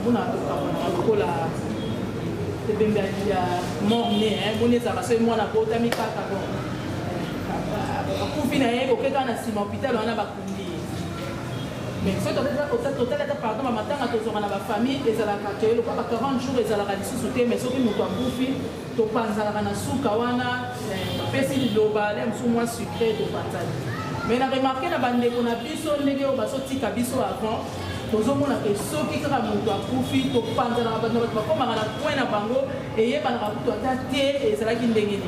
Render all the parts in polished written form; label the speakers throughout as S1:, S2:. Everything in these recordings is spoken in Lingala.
S1: on a beaucoup la morné, on est à ce moment là pour t'ami kaka bon. Pour finir, au cas d'un ciment hôpital, on a bakundi. Mais ce total pardon, matin à tous on a la famille et ça la accueil, le papa 40 jours et ça la radissi sauté, mais ce qui nous a bouffé, to panza la ranasu kawana, pesi loba, les moins sucré de panza. Mais on a remarqué la bande qu'on a biso négué au basso tika biso avant. Nous avons que ceux qui ont profité de panza la bande, comme on a point à bango et il y a un rapport à terre et c'est là qu'il dégaine.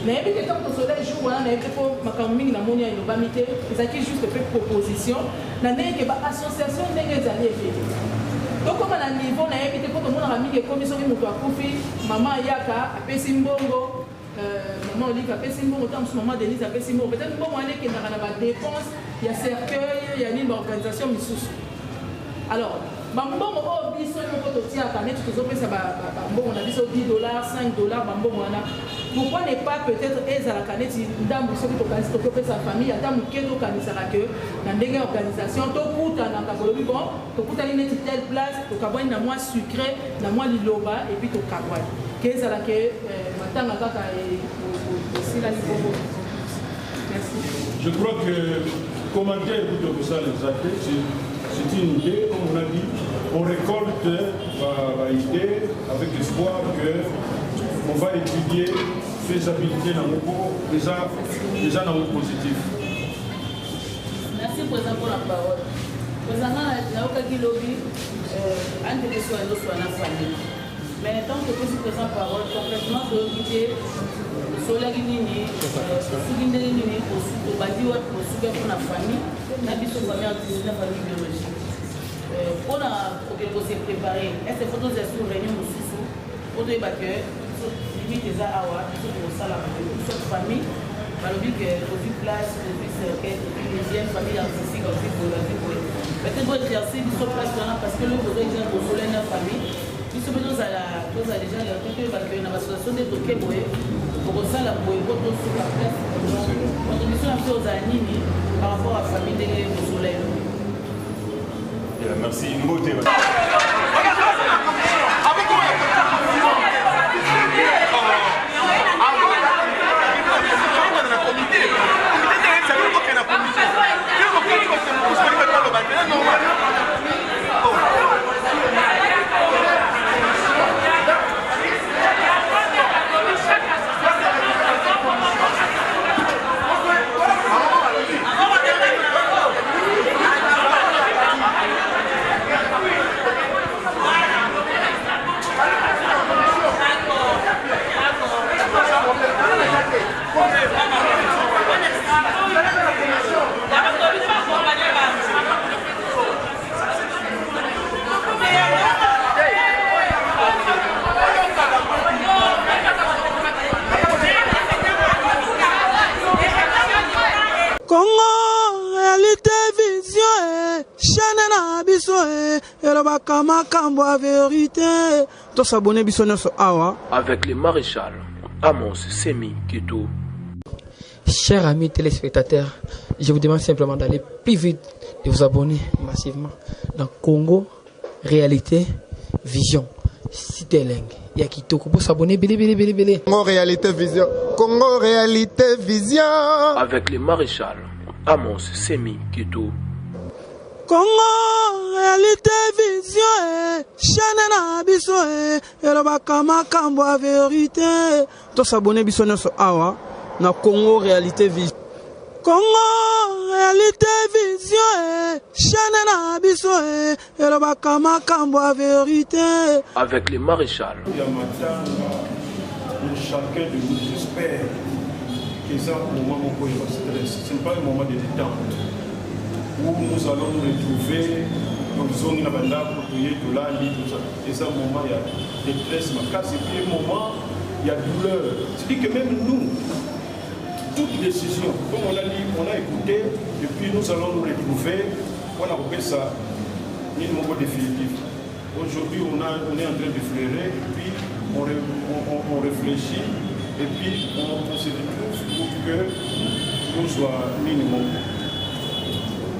S1: Mais quand le soleil joue, on a été pour ma campagne, la monnaie et le bamité, c'est qui juste fait proposition. La nègre association nègre allée faire. Donc comme à un niveau, on a évité pour tout le monde a mis des commissions qui nous doivent profiter. Maman Yaka, a fait Simbongo, maman Olive a fait Simbongo, maman Denise a fait Simbongo. Peut-être bon on est qui n'a pas de dépenses, il y a cercueil, il y a une organisation missus. Alors, bambongo au biso no koto tia kanet tout ça bambongo na biso $10, $5, bambongo wana. Pourquoi ne pas peut-être aider à la canette ndambu soki to kanisa to pe sa famille ata mukedo kanisa que na ndenge organisation to kuta na kabolobi bon to kuta ni net telle place to kabwani na moi sucré na moi liloba et puis to kabwani keza la que matanga kaka et aussi la libobo. Merci. Je crois que commenter de ça les actes c'est une idée, comme on a dit, on récolte l'idée avec l'espoir qu'on va étudier faisabilité dans le cours, déjà dans le positif. Merci Président pour la parole. Président, Naoka Gilobi, un des questions est sur la famille. Mais tant que je présent parole, complètement de l'idée, sola nini, suginde nini, au badiwa, au sugar pour la famille, n'habite pas famille en la famille biologique. On a se préparer. Est-ce que photos sont sur réunion aussi pour des bacs, limite des awa, pour ça la famille, malgré que au place, les jeunes familles artistiques aussi pour la vie. Peut-être pour exercer du place parce que le besoin est pour soleil dans la famille. Nous sommes déjà là, déjà dans l'association des toquets pour ça la pour sur la place. Notre mission a fait aux années par rapport à la famille des soleil.
S2: Merci. Mbote.
S3: Avec le maréchal Amos Semi Keto.
S4: Chers amis téléspectateurs, je vous demande simplement d'aller plus vite, de vous abonner massivement dans Congo Réalité Vision. Citeling. Il y a qui pour s'abonner.
S5: Congo Réalité Vision. Congo Réalité Vision.
S3: Avec le maréchal Amos Semi Keto.
S6: Congo Réalité Vision, chaîne na biso et bakama kambo a vérité. To s'abonner biso sur awa na Congo Réalité Vision. Congo Réalité Vision, chaîne na biso et bakama kambo a vérité.
S3: Avec le maréchal.
S2: Chacun de nous espère que ça au moment où il va stress. Ce n'est pas un moment de détente où nous allons nous retrouver dans une zone de la tout ça. Et ça, un moment, il y a détresse, et puis un moment, il y a douleur. C'est-à-dire que même nous, toute décision, comme on a dit, on a écouté, et puis nous allons nous retrouver, on a repris ça, ni le moment définitif. Aujourd'hui, on est en train de fleurer, et puis on réfléchit, et puis on se retrouve pour que nous soyons minimum.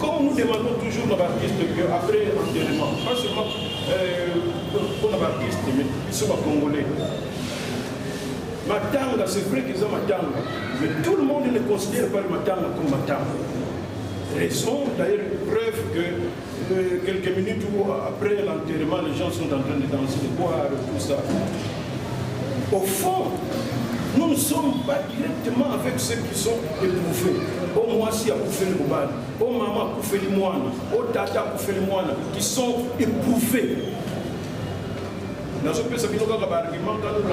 S2: Comme nous demandons toujours à l'artiste qu'après l'enterrement, pas seulement pour l'artiste, mais ils sont congolais. Matanga, c'est vrai qu'ils ont Matanga, mais tout le monde ne considère pas le Matanga comme Matanga. Raison, d'ailleurs, preuve que quelques minutes après l'enterrement, les gens sont en train de danser, de boire, tout ça. Au fond, nous ne sommes pas directement avec ceux qui sont éprouvés. Au Moissi a coupé le Mouban, au Maman a coupé le Moine, au Tata a coupé le Moine, qui sont éprouvés. Dans ce pays, quand nous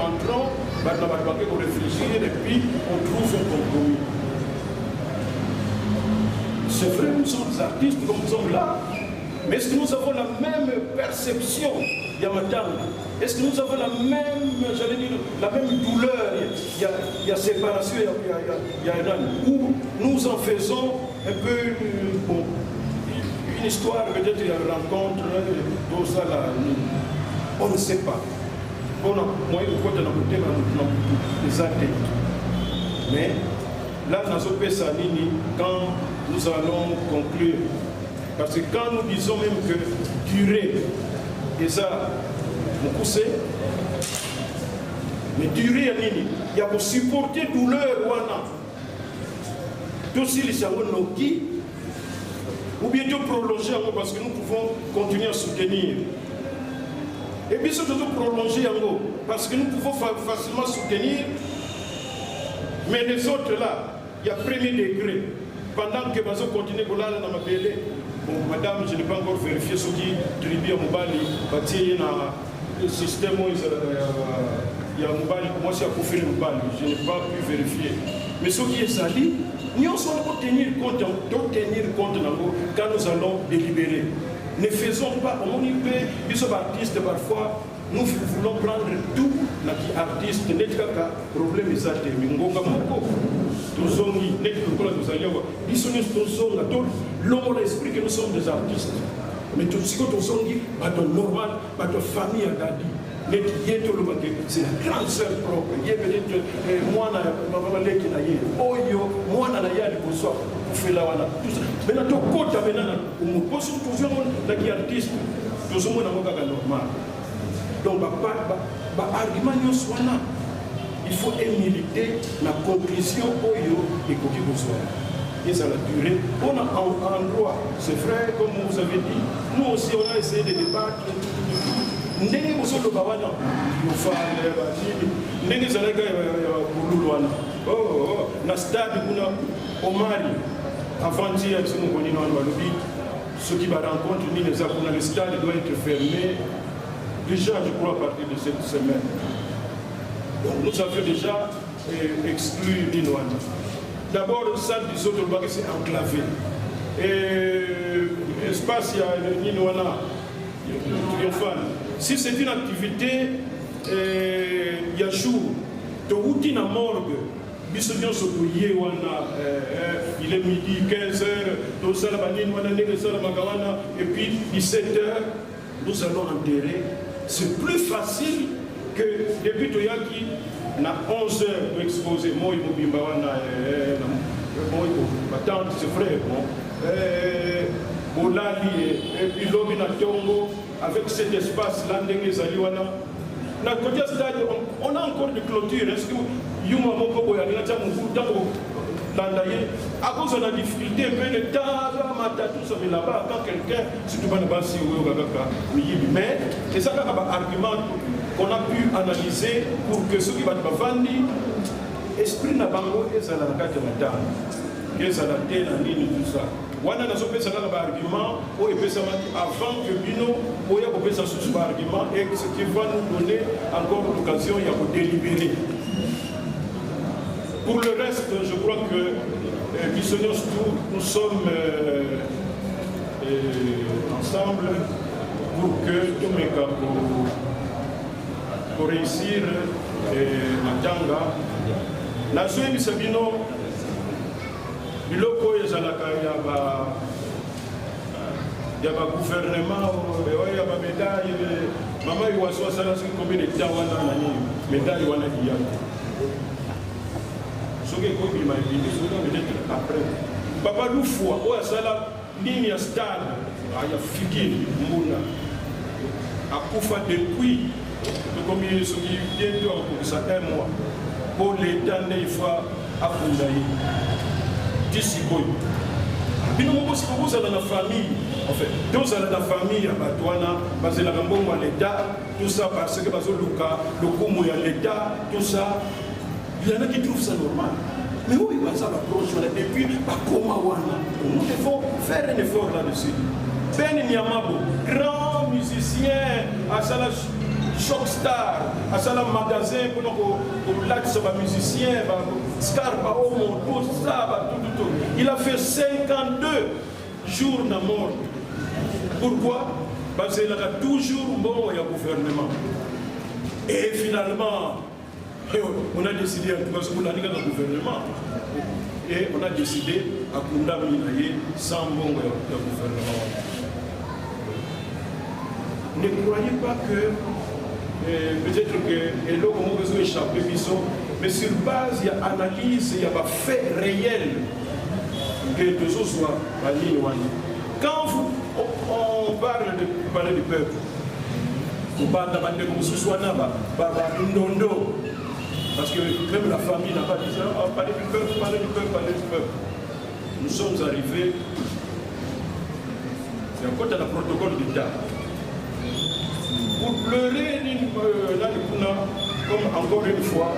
S2: rentrons, on réfléchit et puis on trouve un compromis. C'est vrai, nous sommes des artistes comme nous sommes là, mais est-ce que nous avons la même perception Yamatanga? Est-ce que nous avons la même, j'allais dire, la même douleur? Il y a séparation, il y a un an où nous en faisons un peu bon, une histoire, peut-être il y a une rencontre, tout ça là, on ne sait pas. On a moyen de côté dans le thème, des athées. Mais là, dans ce pays, quand nous allons conclure, parce que quand nous disons même que durer, et ça, mon cousin, mais durer, il y a pour supporter douleur, tout si les gens ou bien de prolonger parce que nous pouvons continuer à soutenir. Et puis surtout prolonger parce que nous pouvons facilement soutenir, mais les autres là, il y a premier degré. Pendant que nous continuons à aller dans ma BD, bon, madame, je n'ai pas encore vérifié ce qui tribu à Mobali, le système, il y a Mobali, moi je suis à Mobali, je n'ai pas pu vérifier. Mais ce qui est sali, nous allons tenir compte quand nous allons délibérer. Ne faisons pas, comme on y peut, nous sommes artistes parfois, nous voulons prendre tout, qui artiste, n'est pas problème, mais ça, mais nous l'homme l'esprit que nous sommes des artistes. Mais tout ce que nous sommes, c'est normal, notre famille a dit. C'est la grande sœur propre. Il y a peut-être moi, mais dans tout côté, on pose toujours des artistes. Tout le monde est normal. Donc, argument il faut militer la conclusion et coquille besoin. Et ça la durée. On a un droit, c'est vrai, comme vous avez dit, nous aussi on a essayé de débattre. Ndenge bosolo bawana yofale bajini ndenge zaleka bululwana na stade kuna Omari avant-hier ce nous connaissons dans le but ceux qui va rencontre ni les akuna le stade doit être fermé déjà je crois à partir de cette semaine. Donc nous avions déjà exclu l'Inouana. D'abord le salle du autres que c'est enclavé et espace il y a l'Inouana triomphal. Si c'est une activité, il y a jour, tu as morgue, il est midi, 15h, et puis 17h, nous allons enterrer. C'est plus facile que depuis Toyaki, na 11h pour exposer. Moi, je suis ma tante, c'est frère. Et puis l'homme na Tongo, avec cet espace-là, on a encore des clôtures. Est-ce que Yuma Moko à cause de la difficulté, mais le temps, tout ça, mais là-bas, quand quelqu'un, si tu vas ne pas si mais c'est ça un argument qu'on a pu analyser pour que ceux qui vont vendre, esprit n'a pas et ça n'a pas de temps. Et ça n'a pas de tout ça. On a un argument avant que Bino ou un argument et ce qui va nous donner encore l'occasion de délibérer. Pour le reste, je crois que nous sommes ensemble pour que tous mes cas pour réussir Matanga. La Suède Sabino. Biloko ezalaka ya ba gouvernement ya ba médaille mama iwaso asala soki combien de temps wana nani médaille wana iya soki kobi ma bindi soki peut-être après papa lufwa o asala nini ya stade ya fikiri mbuna Akoufa depuis combien ce qui bientôt pour ça un mois pour l'État il faut Akundaï d'ici quoi bino mo si vous allez dans la famille en fait tous allez dans la famille à Batouana parce que la gambo à l'État tout ça parce que bazo luka le komo ya l'État tout ça il y en a qui trouvent ça normal mais oui ça va approche et puis pas comment wana nous devons faire un effort là-dessus. Ben Niamabo, grand musicien, à la Shock Star, à la magasin pour l'axe sur les musiciens, Scar, tout ça, tout. Il a fait 52 jours de mort. Pourquoi? Parce qu'il a toujours bon au gouvernement. Et finalement, on a décidé, parce qu'on a dit dans le gouvernement, et on a décidé à condamner sans bon gouvernement. Ne croyez pas que peut-être que l'eau a besoin d'échapper, mais sur base, il y a analyse, il y a des faits réels que les autres soient à l'île. Quand on parle du peuple, on parle de comme ce soit Ndondo, parce que même la famille n'a pas dit ça, on parle du peuple, parler du peuple. Nous sommes arrivés, c'est encore dans le protocole d'État. Pour pleurer, comme encore une fois,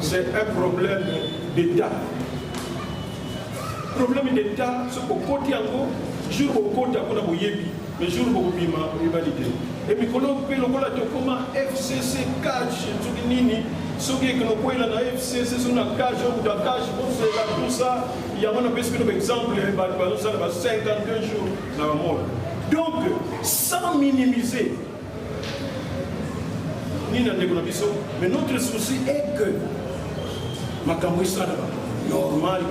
S2: c'est un problème d'État. Problème d'État, c'est qu'au côté en haut, jour au côté on a boyebi, mais jour au bima, rivalité. Et puis quand on peut le comment FCC cache, ce qui est que nous pouvons la FCC sur la cage ou la cage, tout ça, il y a un exemple, 52 jours dans la mort. Donc, sans minimiser, mais notre souci est que normal,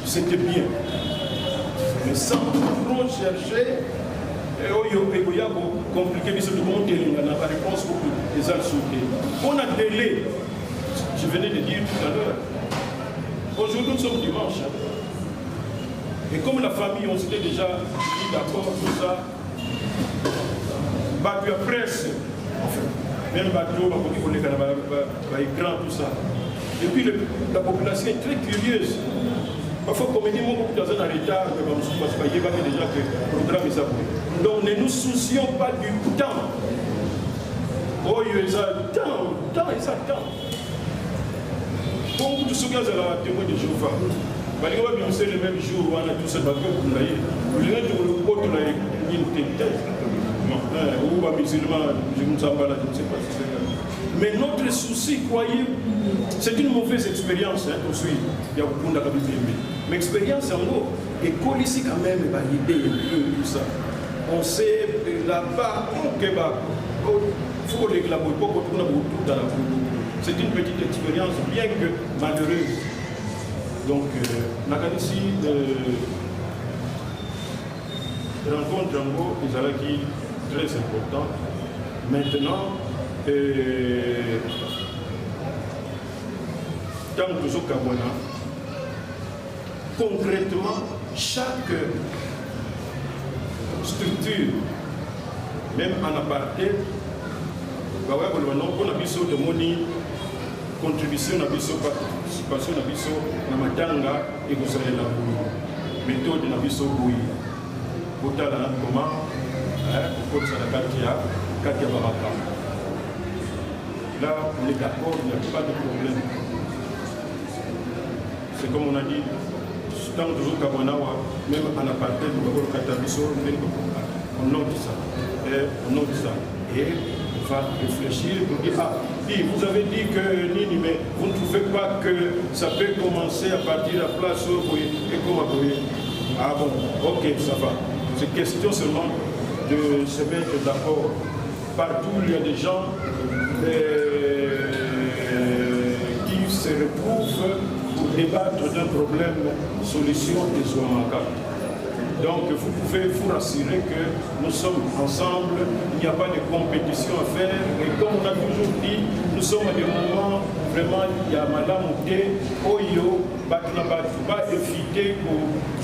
S2: c'était bien. Mais sans trop chercher, compliqué, la réponse pour les insultés. On a délai, je venais de dire tout à l'heure. Aujourd'hui, nous sommes dimanche. Et comme la famille, on s'était déjà dit d'accord, tout ça. Tu as presse, même bateau, écran, tout ça. Et puis la population est très curieuse. Parfois, comme on dit, beaucoup de gens en retard, parce qu'il y a déjà que le programme est ça. Donc ne nous soucions pas du temps. Oh, il y a temps. Beaucoup de ceux qui ont la témoin de Jéhovah. C'est le même jour où on a tout ça, ou musulman, je ne sais pas si c'est. Mais notre souci, croyez, c'est une mauvaise expérience, il y a beaucoup de mais expérience en gros, et qu'on ici quand même validé tout ça. On sait là-bas, il faut réclamer, c'est une petite expérience, bien que malheureuse. Donc, Nakanici, rencontre en gros, qui très important. Maintenant, dans le Kabwana, concrètement, chaque structure, même en aparté, on a besoin de monnaie, contribution, participation, na matanga et vous savez la méthode na biso boui. Botala comment pour ça la Katia Baraka. Là, on est d'accord, il n'y a pas de problème. C'est comme on a dit, tant que Kabanawa, même en aparté, on note ça. Et on va réfléchir pour dire, vous avez dit que Nini, mais vous ne trouvez pas que ça peut commencer à partir de la place où et comment vous ah bon, ok, ça va. C'est question seulement de se mettre d'accord. Partout, il y a des gens qui se retrouvent pour débattre d'un problème, solution et Zouamaka. Donc vous pouvez vous rassurer que nous sommes ensemble, il n'y a pas de compétition à faire. Et comme on a toujours dit, nous sommes à des moments vraiment, il y a Madame Outé, Oyo, pas éviter que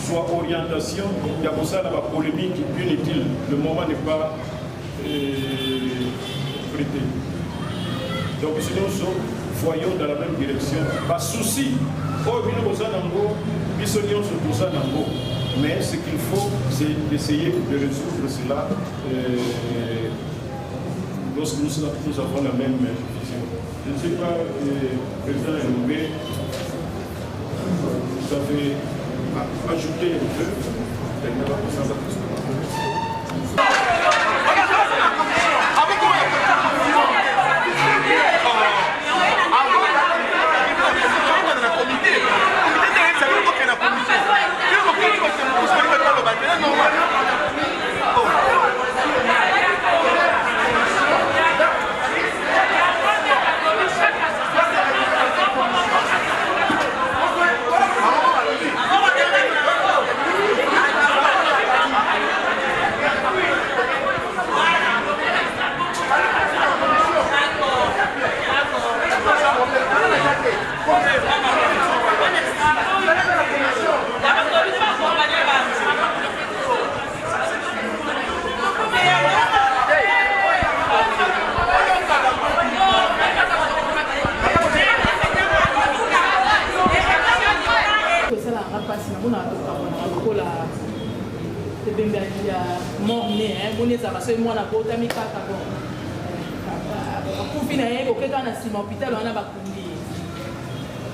S2: soit orientation, il y a pour ça la polémique inutile. Le moment n'est pas prêté. Donc si nous voyons dans la même direction, pas souci. Mais ce qu'il faut, c'est d'essayer de résoudre cela lorsque nous avons la même vision. Je ne sais pas, président Elombe, vous avez ajouté un peu.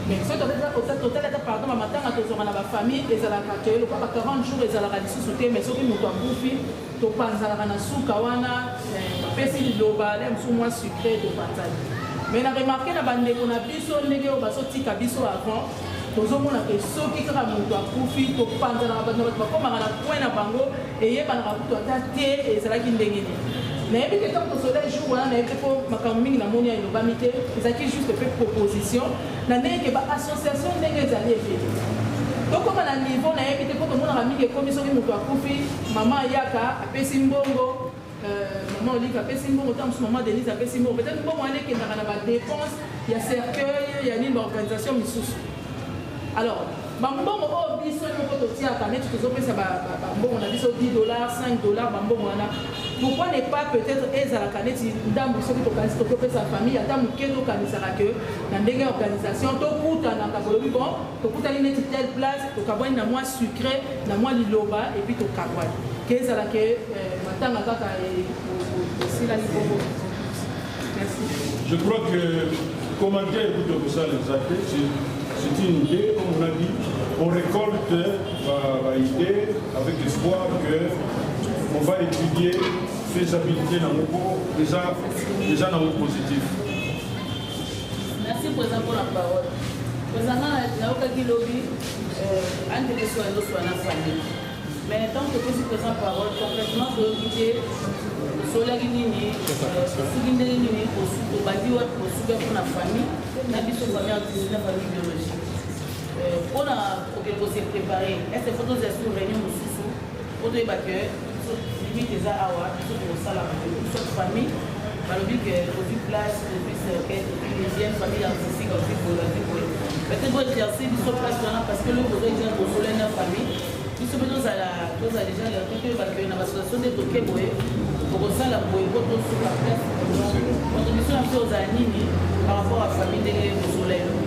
S1: mais ce total pardon matanga tozonga na famille ezalaka ke le papa 40 jours ezalaka lisusu te mais soki moto akufi topanzalaka na suka wana bapesi liloba le mosusu mwa sucre topanzali mais na remarke na bandeko na biso ndenge oyo bazotika biso avant tozomona ke soki kaka moto akufi topanzalaka bato bakomaka na point na bango eyebanaka kutu ata te ezalaki ndenge nini nayebi te ntango tosola jour wana nayebi te mpo makambo mingi namoni elobami te ezalaki juste pe proposition na ndenge baassociation ndenge ezali ebele tokoma na niveau nayebi te mpo tomonaka mingi ekomi soki moto akufi mama ayaka apesi mbongo mama olika apesi mbongo ta mosusu mama denise apesi mbongo peut-être mbongo wana ekendaka na badépense ya cercueil ya nini baorganisation misusu alors bambongo oyo biso moko totiaka neti tozopesa bambongo na biso $10 $5 bambongo wana pourquoi ne pas peut-être ezalaka neti ndambu soki tokanisi tokopesa famille ata moke tokanisaka ke na ndenge ya organisation tokutanaka kolobi bon tokutani neti telle place tokabwani na mwa sucre na mwa liloba epuis tokabwani ke ezalaka matanga kaka esilani bongo. Merci.
S2: Je crois que commenter écoute ça les actes, c'est une idée, comme on a dit, on récolte l'idée avec l'espoir qu'on va étudier faisabilité dans le cours, déjà dans le positif.
S1: Merci président pour la parole. Président, naokaki lobi ande ke soit na famille. Mais tant que je présent parole, complètement préoccupé, solaki nini, soki ndenge nini tobandi wapi kosuka mpona famille, na biso famille artistique na famille biologique. Mpona kokende kose préparer, est-ce que faut tozala sur réunion mosusu, po toyeba ke limite eza awa, biso tokosala biso famille, balobi ke ozwi place, ozwi cercle, deuxième famille artistique, ozwi boye. Peut-être bo exercer biso place wana parce que le bozo eza kosola na famille. Biso pe tozala déjà toyeba ke na bassociation nde toke boye tokosala boye po tosuka place contribution na biso ozala nini par rapport à famille ndenge kosola elo.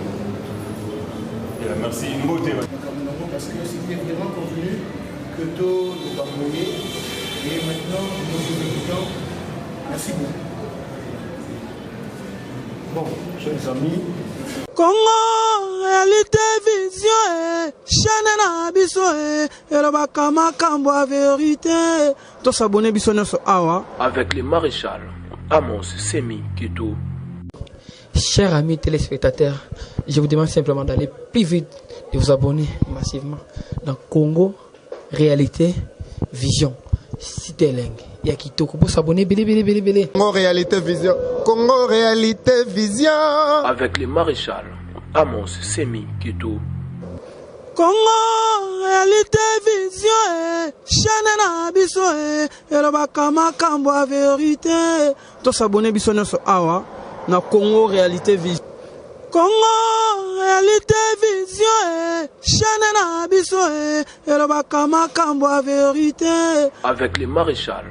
S7: Merci Mbote.
S8: Parce que c'était vraiment convenu que tout nous pardonner et maintenant nous vous écoutons. Merci beaucoup.
S2: Bon, chers amis,
S6: Congo réalité vision chaîne na biso elobaka makambo ya vérité tosabone biso nyonso awa
S3: avec le maréchal Amos Semi Kitou.
S4: Chers amis téléspectateurs, je vous demande simplement d'aller plus vite, de vous abonner massivement dans Congo Réalité Vision. Citeleng, Yakitoko, pour s'abonner, bélé.
S5: Congo Réalité Vision. Congo Réalité Vision.
S3: Avec le maréchal Amos Semi Kitou.
S6: Congo réalité vision chaîne na biso elobaka makambo ya vérité to s'abonner biso nyonso awa na Congo réalité vision. Congo réalité vision chaîne na biso elobaka makambo ya vérité
S3: avec le maréchal